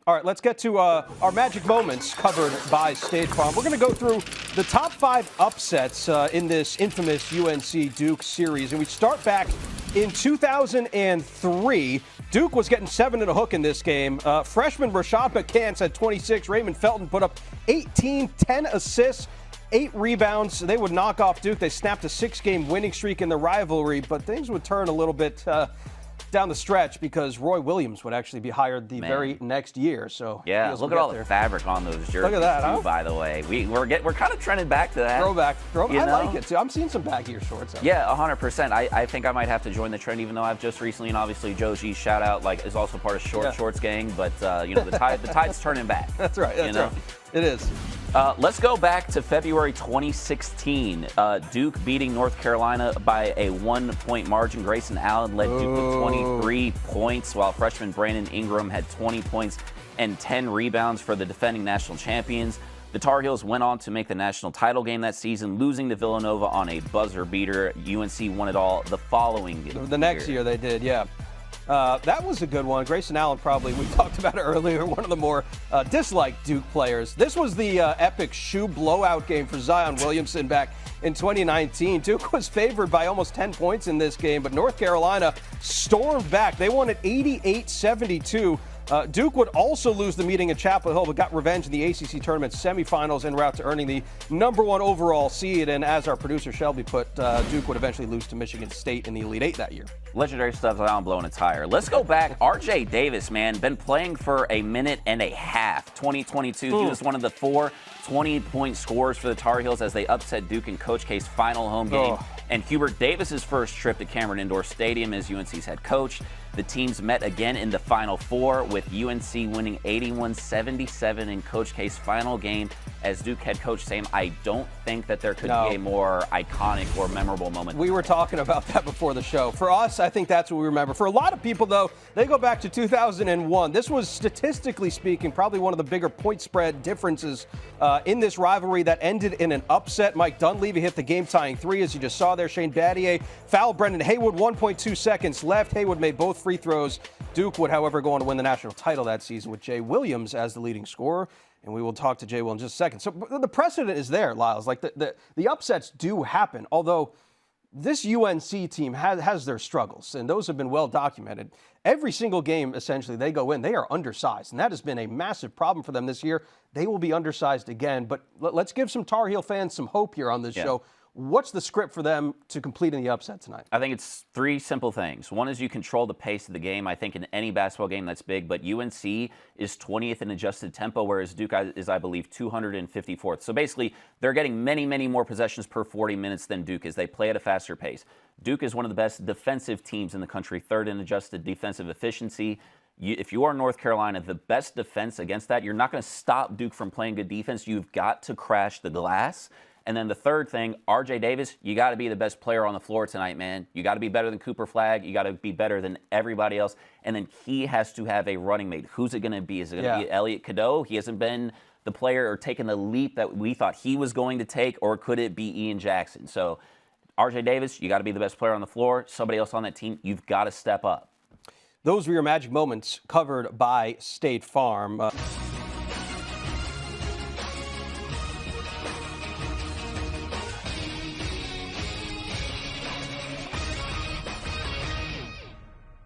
All right, let's get to our magic moments covered by State Farm. We're going to go through the top 5 upsets in this infamous UNC Duke series. And we start back in 2003. Duke was getting 7 at a hook in this game. Freshman Rashad McCants had 26. Raymond Felton put up 18, 10 assists, 8 rebounds. They would knock off Duke. They snapped a 6-game winning streak in the rivalry, but things would turn a little bit down the stretch because Roy Williams would actually be hired the very next year. So yeah, look at all the fabric on those jerseys. Look at that, too, by the way. We're kind of trending back to that. Throwback. I like it too. I'm seeing some baggier shorts. Yeah, 100%. I think I might have to join the trend, even though I've just recently, and obviously Joe G's shout out is also part of Shorts gang. But the tide's turning back. That's right. That's right. It is. Let's go back to February 2016. Duke beating North Carolina by a 1-point margin. Grayson Allen led Duke with 23 points, while freshman Brandon Ingram had 20 points and 10 rebounds for the defending national champions. The Tar Heels went on to make the national title game that season, losing to Villanova on a buzzer beater. UNC won it all the following year. The next year they did, yeah. That was a good one. Grayson Allen, probably, we talked about it earlier, one of the more disliked Duke players. This was the epic shoe blowout game for Zion Williamson back in 2019. Duke was favored by almost 10 points in this game, but North Carolina stormed back. They won at 88-72. Duke would also lose the meeting at Chapel Hill, but got revenge in the ACC tournament semifinals en route to earning the #1 overall seed. And as our producer Shelby put, Duke would eventually lose to Michigan State in the Elite Eight that year. Legendary stuff without blowing a tire. Let's go back. R.J. Davis, man, been playing for a minute and a half. 2022, he was one of the 4 20-point scorers for the Tar Heels as they upset Duke in Coach K's final home game. And Hubert Davis's first trip to Cameron Indoor Stadium as UNC's head coach. The teams met again in the Final Four, with UNC winning 81-77 in Coach K's final game as Duke head coach saying, I don't think that there could be a more iconic or memorable moment. We were talking about that before the show. For us, I think that's what we remember. For a lot of people, though, they go back to 2001. This was, statistically speaking, probably one of the bigger point spread differences in this rivalry that ended in an upset. Mike Dunleavy hit the game-tying 3, as you just saw there. Shane Battier fouled Brendan Haywood, 1.2 seconds left. Haywood made both free throws. Duke would, however, go on to win the national title that season with Jay Williams as the leading scorer. And we will talk to Jay Williams in just a second. So the precedent is there, Lyles. Like the upsets do happen, although this UNC team has their struggles, and those have been well documented. Every single game, essentially, they go in, they are undersized, and that has been a massive problem for them this year. They will be undersized again, but let's give some Tar Heel fans some hope here on this show. What's the script for them to complete in the upset tonight? I think it's 3 simple things. One is you control the pace of the game. I think in any basketball game that's big, but UNC is 20th in adjusted tempo, whereas Duke is, I believe, 254th. So basically, they're getting many, many more possessions per 40 minutes than Duke is. They play at a faster pace. Duke is one of the best defensive teams in the country, 3rd in adjusted defensive efficiency. If you are North Carolina, the best defense against that, you're not going to stop Duke from playing good defense. You've got to crash the glass. And then the third thing, R.J. Davis, you got to be the best player on the floor tonight, man. You got to be better than Cooper Flagg. You got to be better than everybody else. And then he has to have a running mate. Who's it going to be? Is it going to be Elliot Cadeau? He hasn't been the player or taken the leap that we thought he was going to take, or could it be Ian Jackson? So R.J. Davis, you got to be the best player on the floor. Somebody else on that team, you've got to step up. Those were your magic moments covered by State Farm.